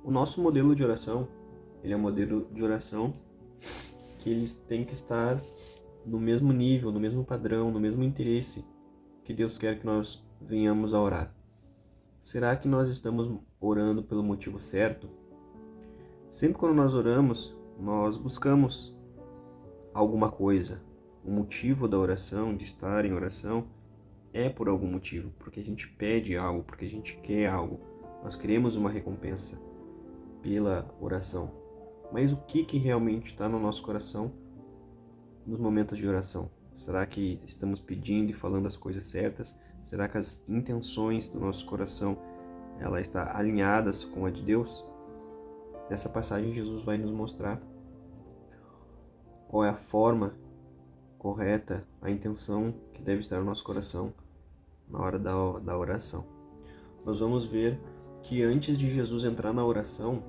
O nosso modelo de oração, ele é um modelo de oração que eles têm que estar no mesmo nível, no mesmo padrão, no mesmo interesse que Deus quer que nós venhamos a orar. Será que nós estamos orando pelo motivo certo? Sempre quando nós oramos, nós buscamos alguma coisa. O motivo da oração, de estar em oração, é por algum motivo, porque a gente pede algo, porque a gente quer algo. Nós queremos uma recompensa pela oração. Mas o que realmente está no nosso coração nos momentos de oração? Será que estamos pedindo e falando as coisas certas? Será que as intenções do nosso coração ela está alinhadas com a de Deus? Nessa passagem, Jesus vai nos mostrar qual é a forma correta, a intenção que deve estar no nosso coração na hora da oração. Nós vamos ver que antes de Jesus entrar na oração,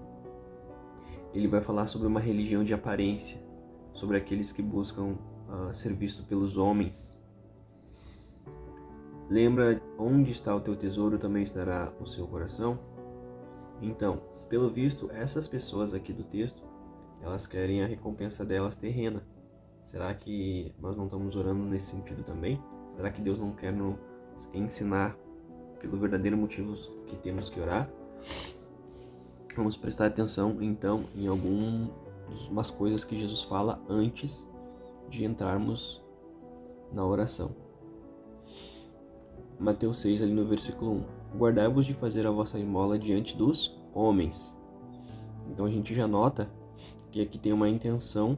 ele vai falar sobre uma religião de aparência, sobre aqueles que buscam ser visto pelos homens. Lembra, onde está o teu tesouro, também estará o seu coração? Então, pelo visto, essas pessoas aqui do texto, elas querem a recompensa delas terrena. Será que nós não estamos orando nesse sentido também? Será que Deus não quer nos ensinar pelo verdadeiro motivo que temos que orar? Vamos prestar atenção, então, em algumas coisas que Jesus fala antes de entrarmos na oração. Mateus 6, ali no versículo 1. Guardai-vos de fazer a vossa esmola diante dos homens. Então a gente já nota que aqui tem uma intenção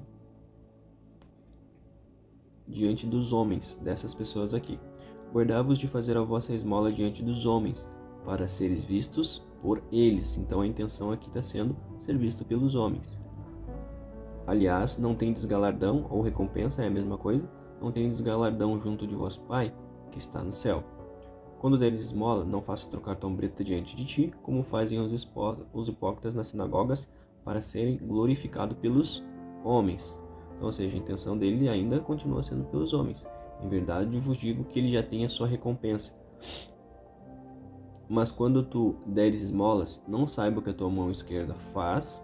diante dos homens, dessas pessoas aqui. Guardai-vos de fazer a vossa esmola diante dos homens, para seres vistos por eles. Então a intenção aqui está sendo ser visto pelos homens. Aliás, não tendes galardão ou recompensa, é a mesma coisa. Não tendes galardão junto de vosso Pai, que está no céu. Quando deres esmola, não faça trocar trombeta diante de ti, como fazem os hipócritas nas sinagogas, para serem glorificados pelos homens. Então, ou seja, a intenção dele ainda continua sendo pelos homens. Em verdade, vos digo que ele já tem a sua recompensa. Mas quando tu deres esmolas, não saiba o que a tua mão esquerda faz,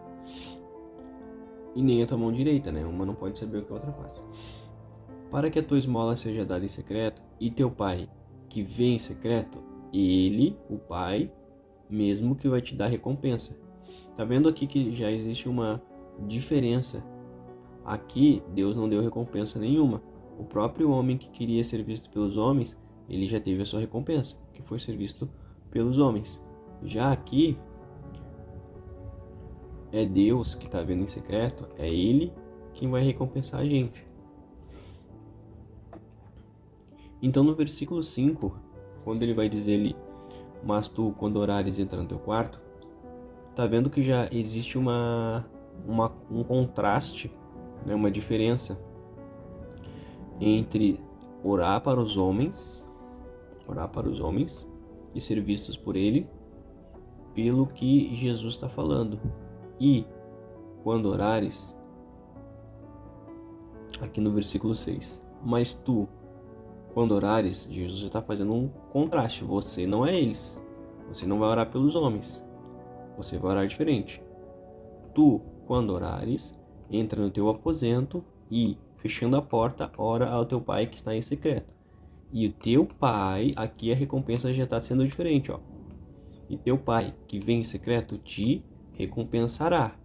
e nem a tua mão direita, né? Uma não pode saber o que a outra faz. Para que a tua esmola seja dada em secreto, e teu pai, que vê em secreto, ele, o pai, mesmo que vai te dar recompensa. Tá vendo aqui que já existe uma diferença? Aqui, Deus não deu recompensa nenhuma. O próprio homem que queria ser visto pelos homens, ele já teve a sua recompensa, que foi ser visto pelos homens. Já aqui, é Deus que está vendo em secreto, é Ele quem vai recompensar a gente. Então no versículo 5, quando ele vai dizer ali, mas tu, quando orares, entra no teu quarto, tá vendo que já existe um contraste, né, uma diferença entre orar para os homens e ser vistos por ele, pelo que Jesus está falando. E quando orares, aqui no versículo 6, mas tu, quando orares, Jesus já está fazendo um contraste. Você não é eles. Você não vai orar pelos homens. Você vai orar diferente. Tu, quando orares, entra no teu aposento e, fechando a porta, ora ao teu pai que está em secreto. E o teu pai, aqui a recompensa já está sendo diferente, ó. E teu pai, que vem em secreto, te recompensará.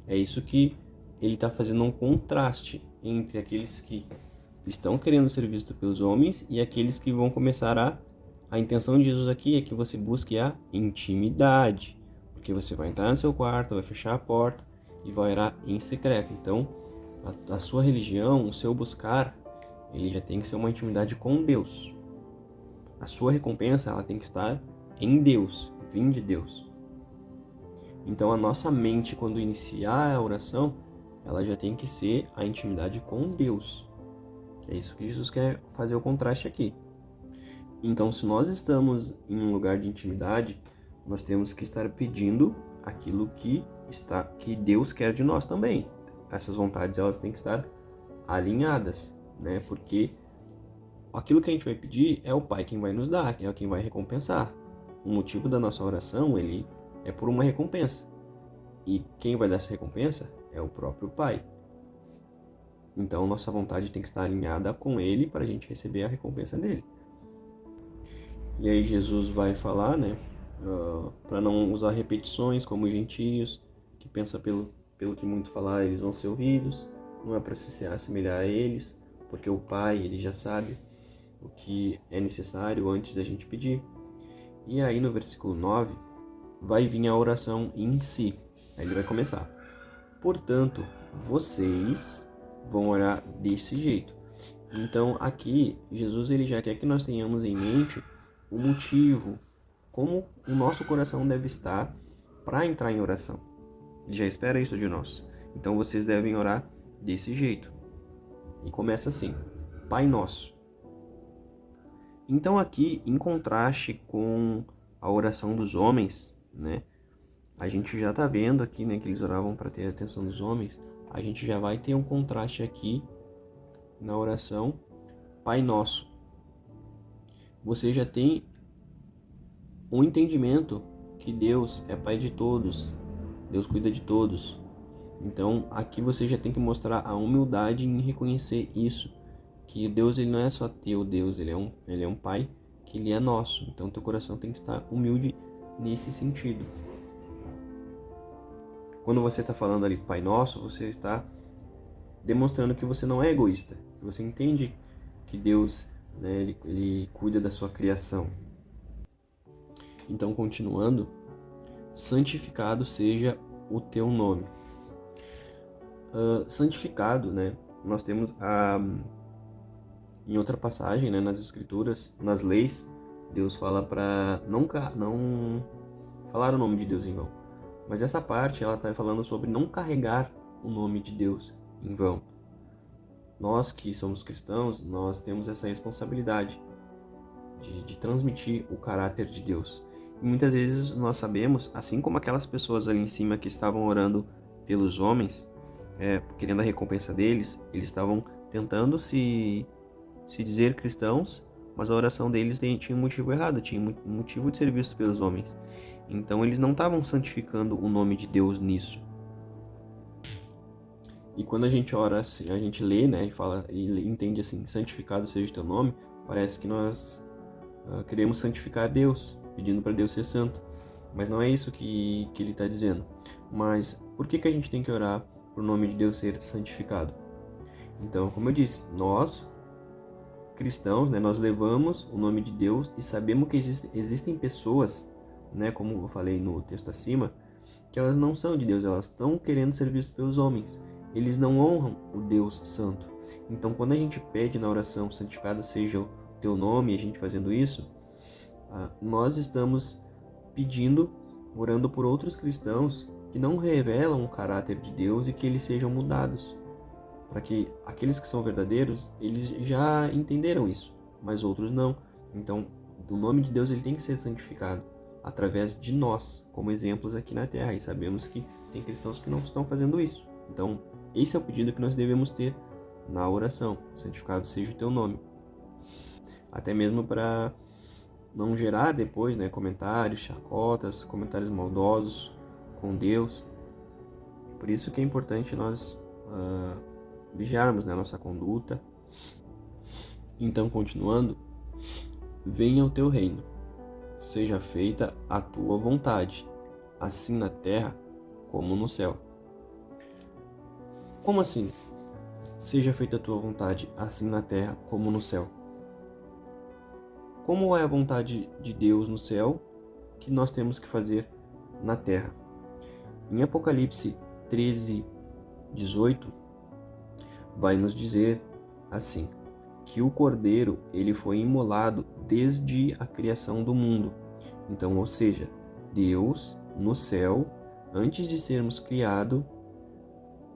É isso que ele está fazendo um contraste entre aqueles que estão querendo ser vistos pelos homens e aqueles que vão começar a intenção de Jesus aqui é que você busque a intimidade, porque você vai entrar no seu quarto, vai fechar a porta e vai orar em secreto. Então, a sua religião, o seu buscar, ele já tem que ser uma intimidade com Deus. A sua recompensa, ela tem que estar em Deus, vir de Deus. Então, a nossa mente, quando iniciar a oração, ela já tem que ser a intimidade com Deus. É isso que Jesus quer fazer o contraste aqui. Então, se nós estamos em um lugar de intimidade, nós temos que estar pedindo aquilo que Deus quer de nós também. Essas vontades, elas têm que estar alinhadas, né? Porque aquilo que a gente vai pedir é o Pai quem vai nos dar, é quem vai recompensar. O motivo da nossa oração, ele é por uma recompensa. E quem vai dar essa recompensa é o próprio Pai. Então nossa vontade tem que estar alinhada com Ele para a gente receber a recompensa dele. E aí Jesus vai falar, né, para não usar repetições como os gentios, que pensa pelo que muito falar eles vão ser ouvidos. Não é para se assemelhar a eles, porque o Pai ele já sabe o que é necessário antes da gente pedir. E aí no versículo 9 vai vir a oração em si. Aí ele vai começar. Portanto, vocês vão orar desse jeito. Então aqui Jesus ele já quer que nós tenhamos em mente o motivo, como o nosso coração deve estar para entrar em oração. Ele já espera isso de nós. Então vocês devem orar desse jeito. E começa assim: Pai Nosso. Então aqui, em contraste com a oração dos homens, né? A gente já está vendo aqui, né, que eles oravam para ter a atenção dos homens. A gente já vai ter um contraste aqui na oração Pai Nosso. Você já tem um entendimento que Deus é Pai de todos, Deus cuida de todos. Então aqui você já tem que mostrar a humildade em reconhecer isso, que Deus ele não é só teu Deus, ele é um Pai que ele é nosso. Então teu coração tem que estar humilde nesse sentido. Quando você está falando ali Pai Nosso, você está demonstrando que você não é egoísta, que você entende que Deus, né, ele cuida da sua criação. Então, continuando, santificado seja o teu nome. Santificado, né, nós temos em outra passagem, né, nas escrituras, nas leis, Deus fala para não falar o nome de Deus em vão. Mas essa parte, ela está falando sobre não carregar o nome de Deus em vão. Nós que somos cristãos, nós temos essa responsabilidade de transmitir o caráter de Deus. E muitas vezes nós sabemos, assim como aquelas pessoas ali em cima que estavam orando pelos homens, querendo a recompensa deles, eles estavam tentando se dizer cristãos, mas a oração deles tinha um motivo errado, tinha um motivo de ser visto pelos homens. Então eles não estavam santificando o nome de Deus nisso. E quando a gente ora assim, a gente lê, né, e fala e entende assim, santificado seja o teu nome, parece que nós queremos santificar Deus, pedindo para Deus ser santo. Mas não é isso que ele está dizendo. Mas por que a gente tem que orar para o nome de Deus ser santificado? Então, como eu disse, nós cristãos, né, nós levamos o nome de Deus e sabemos que existem pessoas, né, como eu falei no texto acima, que elas não são de Deus, elas estão querendo ser vistas pelos homens. Eles não honram o Deus Santo. Então, quando a gente pede na oração, santificado seja o teu nome, a gente fazendo isso, nós estamos pedindo, orando por outros cristãos que não revelam o caráter de Deus e que eles sejam mudados. Para que aqueles que são verdadeiros, eles já entenderam isso, mas outros não. Então, o nome de Deus ele tem que ser santificado através de nós, como exemplos aqui na Terra. E sabemos que tem cristãos que não estão fazendo isso. Então, esse é o pedido que nós devemos ter na oração. Santificado seja o teu nome. Até mesmo para não gerar depois, né, comentários, chacotas, comentários maldosos com Deus. Por isso que é importante nós vigiarmos, né, a nossa conduta. Então, continuando, venha o teu reino, seja feita a tua vontade, assim na terra como no céu. Como assim? Seja feita a tua vontade, assim na terra como no céu. Como é a vontade de Deus no céu que nós temos que fazer na terra? Em Apocalipse 13, 18, vai nos dizer assim, que o Cordeiro ele foi imolado desde a criação do mundo. Então, ou seja, Deus no céu, antes de sermos criados,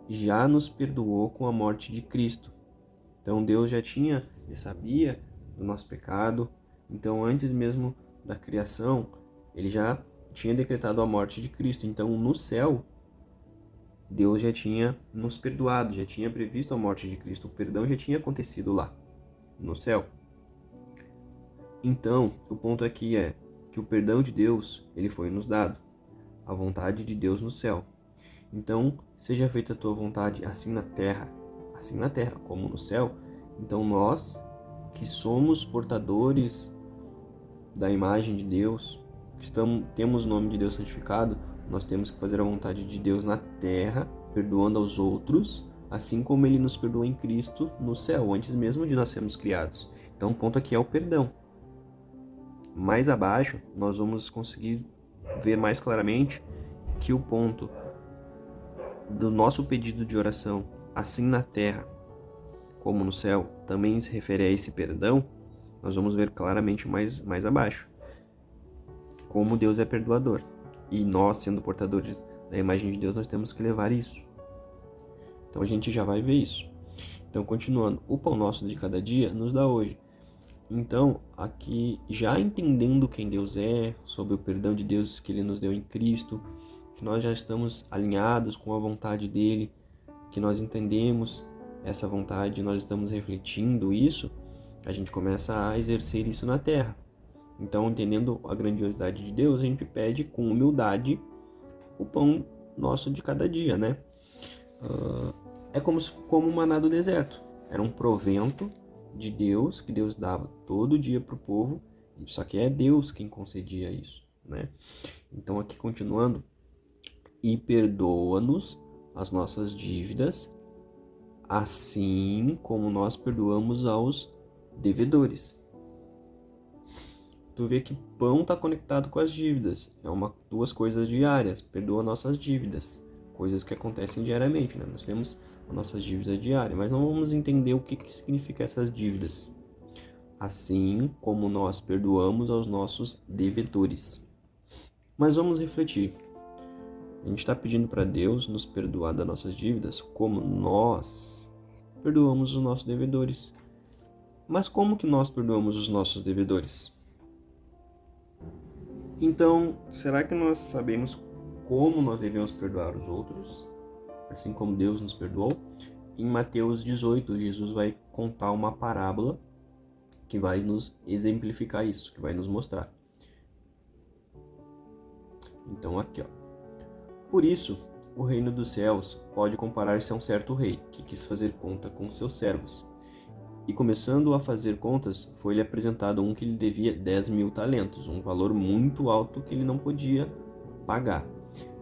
já nos perdoou com a morte de Cristo. Então Deus já sabia do nosso pecado. Então antes mesmo da criação, ele já tinha decretado a morte de Cristo. Então no céu, Deus já tinha nos perdoado, já tinha previsto a morte de Cristo. O perdão já tinha acontecido lá, no céu. Então, o ponto aqui é que o perdão de Deus, ele foi nos dado. a vontade de Deus no céu. Então, seja feita a tua vontade assim na terra como no céu. Então nós, que somos portadores da imagem de Deus, temos o nome de Deus santificado, nós temos que fazer a vontade de Deus na terra, perdoando aos outros, assim como Ele nos perdoou em Cristo no céu, antes mesmo de nós sermos criados. Então o ponto aqui é o perdão. Mais abaixo, nós vamos conseguir ver mais claramente que o ponto do nosso pedido de oração, assim na terra como no céu, também se refere a esse perdão. Nós vamos ver claramente mais abaixo como Deus é perdoador. E nós, sendo portadores da imagem de Deus, nós temos que levar isso. Então a gente já vai ver isso. Então, continuando, o pão nosso de cada dia nos dá hoje. Então, aqui, já entendendo quem Deus é, sobre o perdão de Deus que Ele nos deu em Cristo, que nós já estamos alinhados com a vontade dEle, que nós entendemos essa vontade, nós estamos refletindo isso, a gente começa a exercer isso na terra. Então, entendendo a grandiosidade de Deus, a gente pede com humildade o pão nosso de cada dia, né? É como o maná do deserto. Era um provento de Deus, que Deus dava todo dia para o povo, só que é Deus quem concedia isso, né? Então, aqui continuando, e perdoa-nos as nossas dívidas, assim como nós perdoamos aos devedores. Tu vê que pão está conectado com as dívidas. Duas coisas diárias. Perdoa nossas dívidas. Coisas que acontecem diariamente, né? Nós temos as nossas dívidas diárias, mas não vamos entender o que significa essas dívidas. Assim como nós perdoamos aos nossos devedores. Mas vamos refletir. A gente está pedindo para Deus nos perdoar das nossas dívidas como nós perdoamos os nossos devedores. Mas como que nós perdoamos os nossos devedores? Então, será que nós sabemos como nós devemos perdoar os outros, assim como Deus nos perdoou? Em Mateus 18, Jesus vai contar uma parábola que vai nos exemplificar isso, que vai nos mostrar. Então, aqui, ó. Por isso, o reino dos céus pode comparar-se a um certo rei que quis fazer conta com seus servos. E começando a fazer contas, foi-lhe apresentado um que lhe devia 10.000 talentos, um valor muito alto que ele não podia pagar.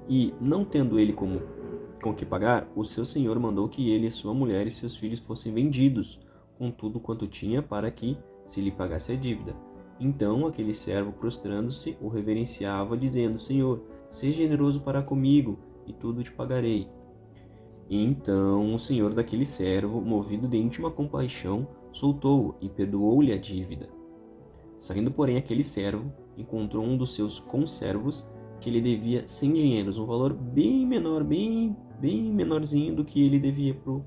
E, não tendo ele com que pagar, o seu senhor mandou que ele, sua mulher e seus filhos fossem vendidos, com tudo quanto tinha, para que se lhe pagasse a dívida. Então aquele servo, prostrando-se, o reverenciava, dizendo: Senhor, seja generoso para comigo, e tudo te pagarei. Então o senhor daquele servo, movido de íntima compaixão, soltou-o e perdoou-lhe a dívida. Saindo, porém, aquele servo encontrou um dos seus conservos que lhe devia 100 dinheiros, um valor bem menor, bem menorzinho do que ele devia pro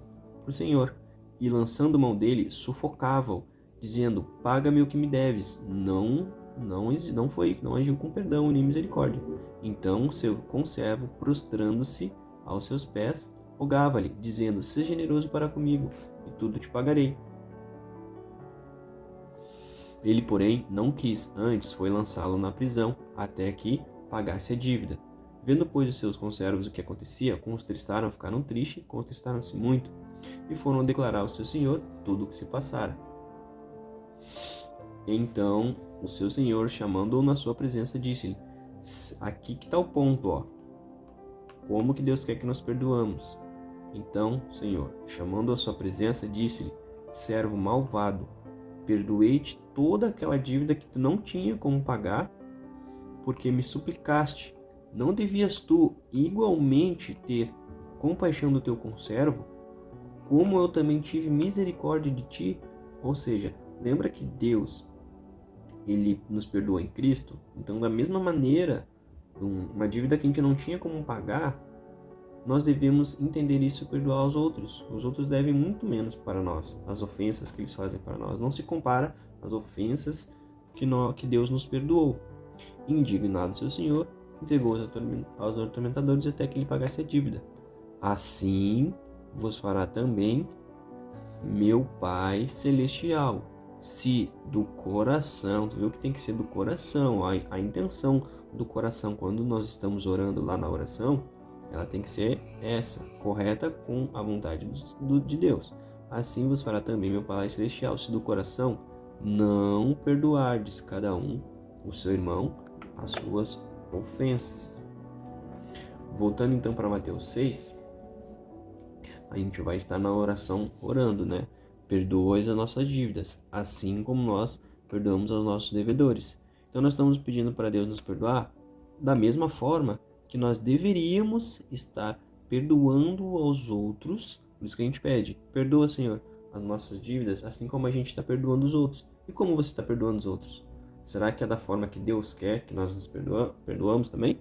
senhor. E lançando mão dele, sufocava-o, dizendo: Paga-me o que me deves. Não agiu com perdão nem misericórdia. Então seu conservo, prostrando-se aos seus pés, rogava-lhe, dizendo: Seja generoso para comigo, e tudo te pagarei. Ele, porém, não quis, antes foi lançá-lo na prisão, até que pagasse a dívida. Vendo, pois, os seus conservos o que acontecia, ficaram tristes, contristaram-se muito, e foram declarar ao seu senhor tudo o que se passara. Então o seu senhor, chamando-o na sua presença, disse-lhe: Aqui que está o ponto, ó. Como que Deus quer que nós perdoamos? Então, Senhor, chamando a sua presença, disse-lhe: Servo malvado, perdoei-te toda aquela dívida que tu não tinha como pagar, porque me suplicaste. Não devias tu igualmente ter compaixão do teu conservo, como eu também tive misericórdia de ti? Ou seja, lembra que Deus, Ele nos perdoou em Cristo? Então, da mesma maneira, uma dívida que a gente não tinha como pagar, nós devemos entender isso e perdoar os outros. Os outros devem muito menos para nós. As ofensas que eles fazem para nós não se compara às ofensas que Deus nos perdoou. Indignado seu senhor, entregou aos atormentadores até que ele pagasse a dívida. Assim vos fará também meu Pai Celestial, se do coração, tu viu que tem que ser do coração, a intenção do coração quando nós estamos orando lá na oração, ela tem que ser essa, correta com a vontade de Deus. Assim vos fará também meu Pai Celestial, se do coração não perdoardes cada um o seu irmão as suas ofensas. Voltando então para Mateus 6, a gente vai estar na oração orando, né? Perdoa as nossas dívidas, assim como nós perdoamos aos nossos devedores. Então nós estamos pedindo para Deus nos perdoar da mesma forma que nós deveríamos estar perdoando aos outros. Por isso que a gente pede, perdoa, Senhor, as nossas dívidas, assim como a gente está perdoando os outros. E como você está perdoando os outros? Será que é da forma que Deus quer que nós nos perdoamos também?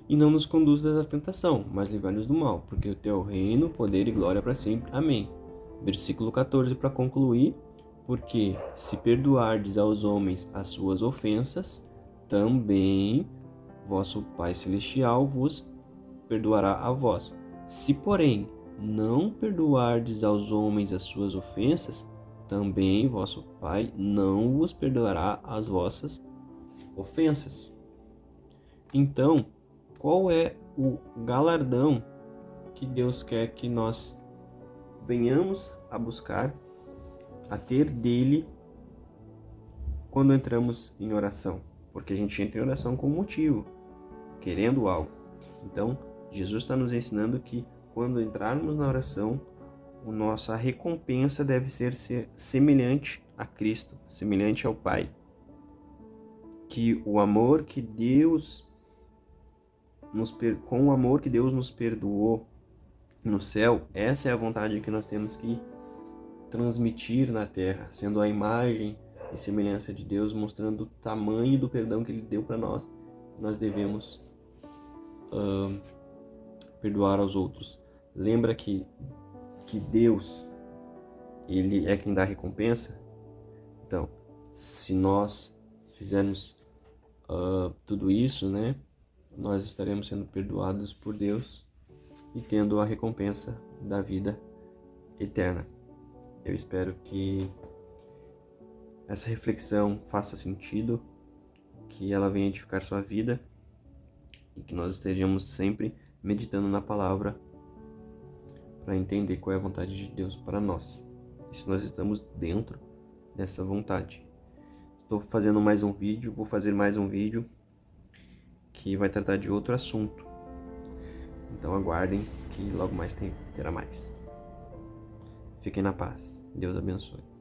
E não nos conduzas à tentação, mas livrai-nos do mal, porque o teu reino, poder e glória para sempre. Amém. Versículo 14 para concluir, porque se perdoardes aos homens as suas ofensas, também vosso Pai Celestial vos perdoará a vós. Se, porém, não perdoardes aos homens as suas ofensas, também vosso Pai não vos perdoará as vossas ofensas. Então, qual é o galardão que Deus quer que nós venhamos a buscar, a ter dele quando entramos em oração? Porque a gente entra em oração com um motivo, querendo algo. Então, Jesus está nos ensinando que quando entrarmos na oração, a nossa recompensa deve ser semelhante a Cristo, semelhante ao Pai. Que o amor que Deus com o amor que Deus nos perdoou no céu, essa é a vontade que nós temos que transmitir na terra, sendo a imagem e semelhança de Deus, mostrando o tamanho do perdão que Ele deu para nós. Nós devemos perdoar aos outros. Lembra que Deus, Ele é quem dá a recompensa? Então, se nós fizermos tudo isso, né, nós estaremos sendo perdoados por Deus e tendo a recompensa da vida eterna. Eu espero que essa reflexão faça sentido, que ela venha edificar sua vida e que nós estejamos sempre meditando na palavra para entender qual é a vontade de Deus para nós. E se nós estamos dentro dessa vontade. Estou fazendo mais um vídeo, vou fazer mais um vídeo que vai tratar de outro assunto. Então aguardem que logo mais terá mais. Fiquem na paz. Deus abençoe.